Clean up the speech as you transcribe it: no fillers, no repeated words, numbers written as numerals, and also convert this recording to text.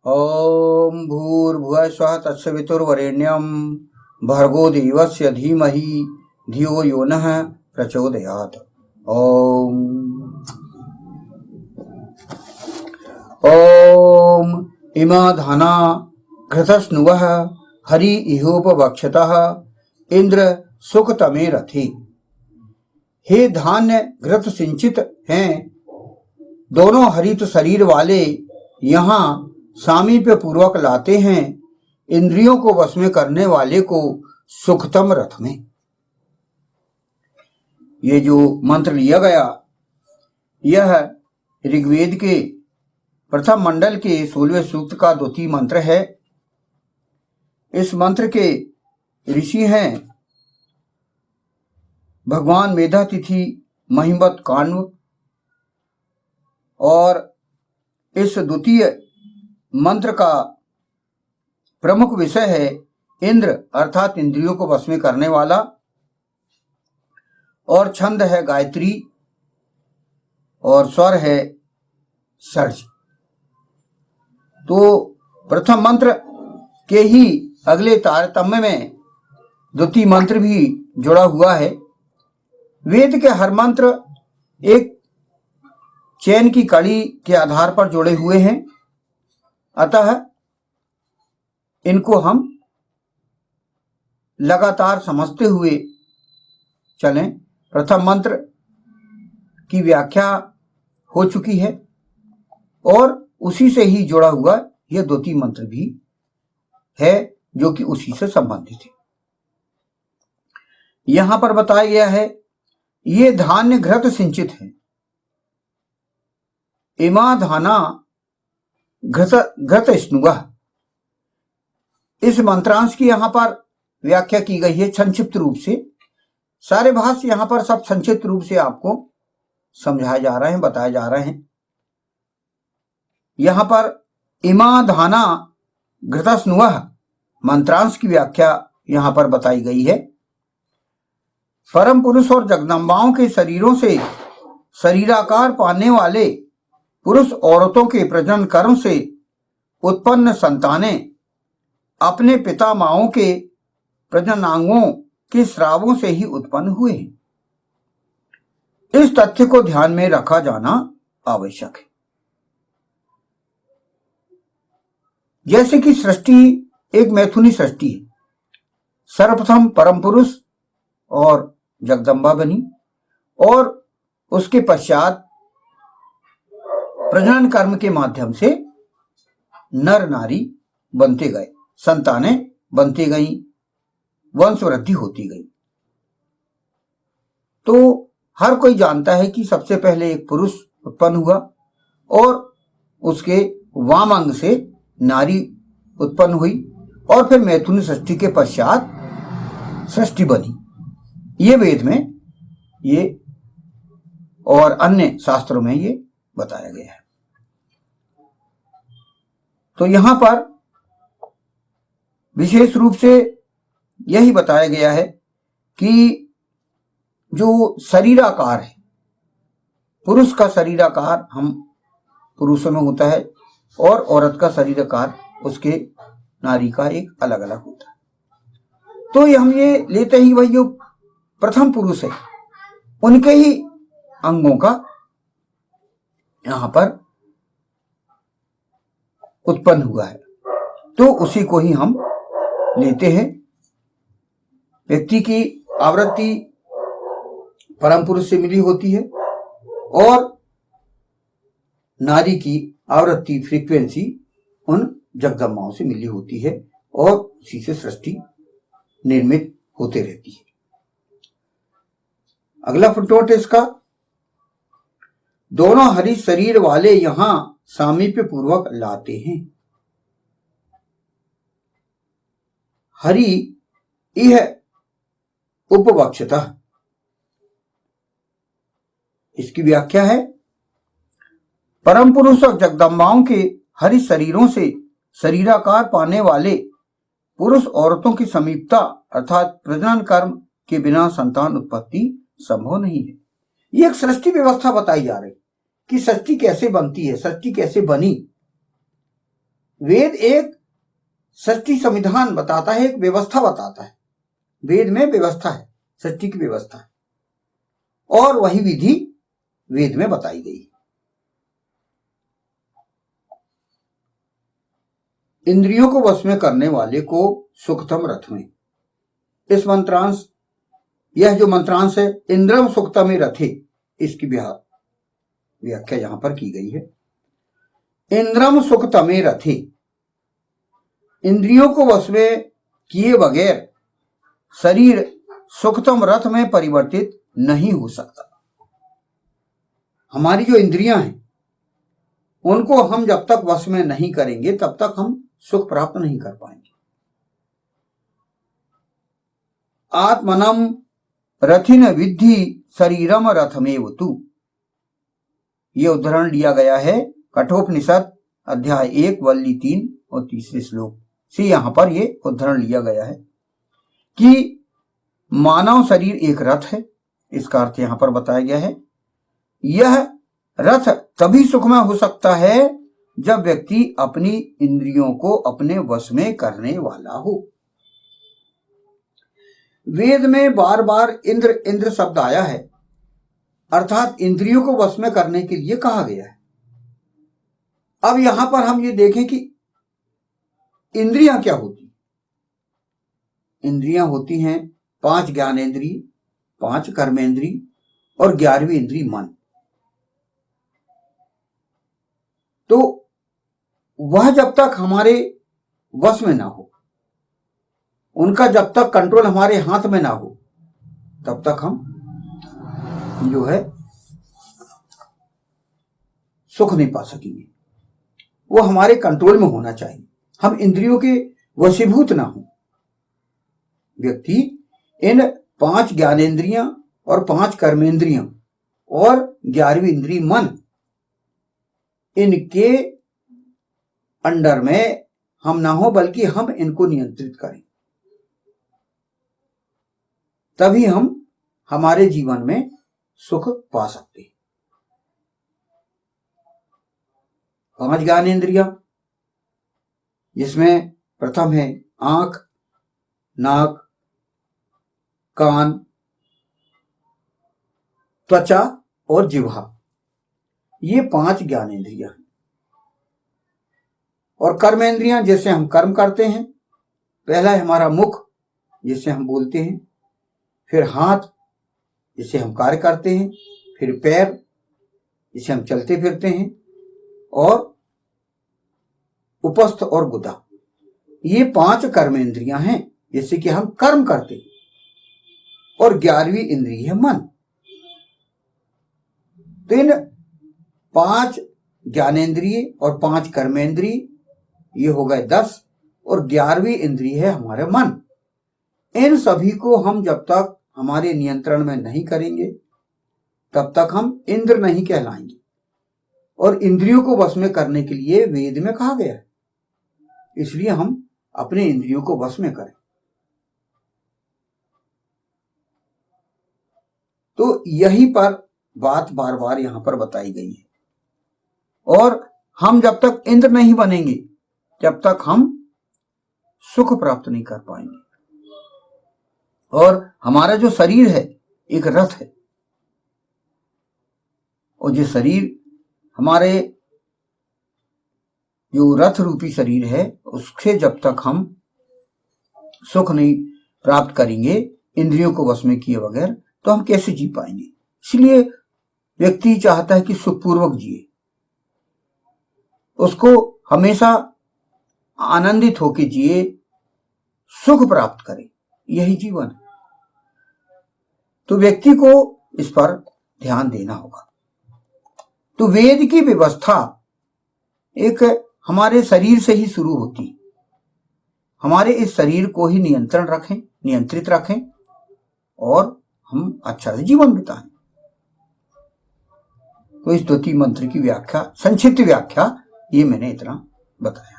ओम भूर्भुवः स्वः तत्सवितुर्वरेण्यं भर्गो देवस्य धीमहि धियो यो नः प्रचोदयात्। ओम इमा धाना घृतस्नुवः हरि इहोपवक्षतः इंद्र सुखतमे रथे। हे धान्य घृत सिंचित हैं दोनों हरित शरीर वाले यहाँ सामीप्य पूर्वक लाते हैं इंद्रियों को वश में करने वाले को सुखतम रथ में। ये जो मंत्र लिया गया यह ऋग्वेद के प्रथम मंडल के 16वें सूक्त का द्वितीय मंत्र है। इस मंत्र के ऋषि हैं भगवान मेधातिथि महिमवत काण्व और इस द्वितीय मंत्र का प्रमुख विषय है इंद्र अर्थात इंद्रियों को वश में करने वाला और छंद है गायत्री और स्वर है षड्ज। तो प्रथम मंत्र के ही अगले तारतम्य में द्वितीय मंत्र भी जुड़ा हुआ है। वेद के हर मंत्र एक चैन की कड़ी के आधार पर जुड़े हुए हैं, अतः इनको हम लगातार समझते हुए चलें। प्रथम मंत्र की व्याख्या हो चुकी है और उसी से ही जुड़ा हुआ यह द्वितीय मंत्र भी है जो कि उसी से संबंधित है। यहां पर बताया गया है ये धान्य घृत सिंचित है। इमा धाना घृत स्नुवः, इस मंत्रांश की यहां पर व्याख्या की गई है संक्षिप्त रूप से। सारे भाष्य यहां पर सब संक्षिप्त रूप से आपको समझाए जा रहे हैं, बताए जा रहे हैं। यहां पर इमा धाना घृतस्नुवः मंत्रांश की व्याख्या यहां पर बताई गई है। परम पुरुष और जगदम्बाओं के शरीरों से शरीराकार पाने वाले पुरुष औरतों के प्रजनन कर्म से उत्पन्न संतानें अपने पिता माओं के प्रजननांगों के स्रावों से ही उत्पन्न हुए हैं। इस तथ्य को ध्यान में रखा जाना आवश्यक है। जैसे कि सृष्टि एक मैथुनी सृष्टि है, सर्वप्रथम परम पुरुष और जगदम्बा बनी और उसके पश्चात प्रजनन कर्म के माध्यम से नर नारी बनते गए, संतानें बनती गईं, वंश वृद्धि होती गई। तो हर कोई जानता है कि सबसे पहले एक पुरुष उत्पन्न हुआ और उसके वाम अंग से नारी उत्पन्न हुई और फिर मैथुन सृष्टि के पश्चात सृष्टि बनी। ये वेद में ये और अन्य शास्त्रों में ये बताया गया है। तो यहां पर विशेष रूप से यही बताया गया है कि जो शरीराकार है, पुरुष का शरीराकार हम पुरुषों में होता है और औरत का शरीराकार उसके नारी का एक अलग अलग होता है। तो ये हम ये लेते ही वही जो प्रथम पुरुष है उनके ही अंगों का यहां पर उत्पन्न हुआ है, तो उसी को ही हम लेते हैं। व्यक्ति की आवृत्ति परम पुरुष से मिली होती है और नारी की आवृत्ति फ्रीक्वेंसी उन जगदम्बाओं से मिली होती है और उसी से सृष्टि निर्मित होते रहती है। अगला फुटनोट इसका, दोनों हरि शरीर वाले यहां सामीप्य पूर्वक लाते हैं। हरि इह उपवक्षतः, इसकी व्याख्या है परम पुरुष और जगदम्बाओं के हरि शरीरों से शरीराकार पाने वाले पुरुष औरतों की समीपता अर्थात प्रजनन कर्म के बिना संतान उत्पत्ति संभव नहीं है। ये एक सृष्टि व्यवस्था बताई जा रही कि सृष्टि कैसे बनती है, सृष्टि कैसे बनी। वेद एक सृष्टि संविधान बताता है, एक व्यवस्था बताता है। वेद में व्यवस्था है, सृष्टि की व्यवस्था है, और वही विधि वेद में बताई गई है। इंद्रियों को वश में करने वाले को सुखतम रथ में, इस मंत्रांश, यह जो मंत्रांश है इंद्रम सुखतमे रथे, इसकी व्याख्या यहां पर की गई है। इंद्रम सुखतमे रथे, इंद्रियों को वश में किए बगैर शरीर सुखतम रथ में परिवर्तित नहीं हो सकता। हमारी जो इंद्रियां हैं उनको हम जब तक वश में नहीं करेंगे तब तक हम सुख प्राप्त नहीं कर पाएंगे। आत्मनम रथिन विद्धि शरीरम रथमेव तु, यह उदाहरण लिया गया है कठोपनिषद अध्याय 1 वल्ली 3 और 3 श्लोक से। यहां पर यह उदाहरण लिया गया है कि मानव शरीर एक रथ है, इसका अर्थ यहां पर बताया गया है। यह रथ तभी सुखमय हो सकता है जब व्यक्ति अपनी इंद्रियों को अपने वश में करने वाला हो। वेद में बार बार इंद्र इंद्र शब्द आया है, अर्थात इंद्रियों को वश में करने के लिए कहा गया है। अब यहां पर हम ये देखें कि इंद्रियां क्या होती। इंद्रियां होती हैं 5 ज्ञानेंद्रिय, 5 कर्मेंद्रिय और 11वीं इंद्रिय मन। तो वह जब तक हमारे वश में ना हो, उनका जब तक कंट्रोल हमारे हाथ में ना हो, तब तक हम जो है सुख नहीं पा सकेंगे। वो हमारे कंट्रोल में होना चाहिए, हम इंद्रियों के वशीभूत ना हो। व्यक्ति इन 5 ज्ञानेंद्रियां और 5 कर्मेंद्रियां और 11वीं इंद्रिय मन, इनके अंडर में हम ना हो, बल्कि हम इनको नियंत्रित करें, तभी हम हमारे जीवन में सुख पा सकते हैं। 5 ज्ञानेंद्रियां, जिसमें प्रथम है आंख, नाक, कान, त्वचा और जिह्वा, ये 5 ज्ञानेंद्रियां हैं। और कर्मेंद्रियां, जिससे हम कर्म करते हैं, पहला है हमारा मुख, जिससे हम बोलते हैं, फिर हाथ, जिससे हम कार्य करते हैं, फिर पैर, जिससे हम चलते फिरते हैं, और उपस्थ और गुदा, ये 5 कर्मेंद्रियां हैं जिससे कि हम कर्म करते हैं। और 11वीं इंद्रिय है मन। तो इन 5 ज्ञानेंद्रिय और 5 कर्मेंद्रिय, ये हो गए 10, और 11वीं इंद्रिय है हमारे मन। इन सभी को हम जब तक हमारे नियंत्रण में नहीं करेंगे तब तक हम इंद्र नहीं कहलाएंगे। और इंद्रियों को वश में करने के लिए वेद में कहा गया है, इसलिए हम अपने इंद्रियों को वश में करें। तो यही पर बात बार बार यहां पर बताई गई है। और हम जब तक इंद्र नहीं बनेंगे जब तक हम सुख प्राप्त नहीं कर पाएंगे। और हमारा जो शरीर है एक रथ है, और जो शरीर हमारे जो रथ रूपी शरीर है, उससे जब तक हम सुख नहीं प्राप्त करेंगे इंद्रियों को वश में किए बगैर, तो हम कैसे जी पाएंगे। इसलिए व्यक्ति चाहता है कि सुखपूर्वक जिए, उसको हमेशा आनंदित होकर जिए, सुख प्राप्त करे, यही जीवन है। तो व्यक्ति को इस पर ध्यान देना होगा। तो वेद की व्यवस्था एक हमारे शरीर से ही शुरू होती है। हमारे इस शरीर को ही नियंत्रित रखें और हम अच्छा से जीवन बिताएं। तो इस स्तुति मंत्र की व्याख्या, संक्षिप्त व्याख्या, ये मैंने इतना बताया।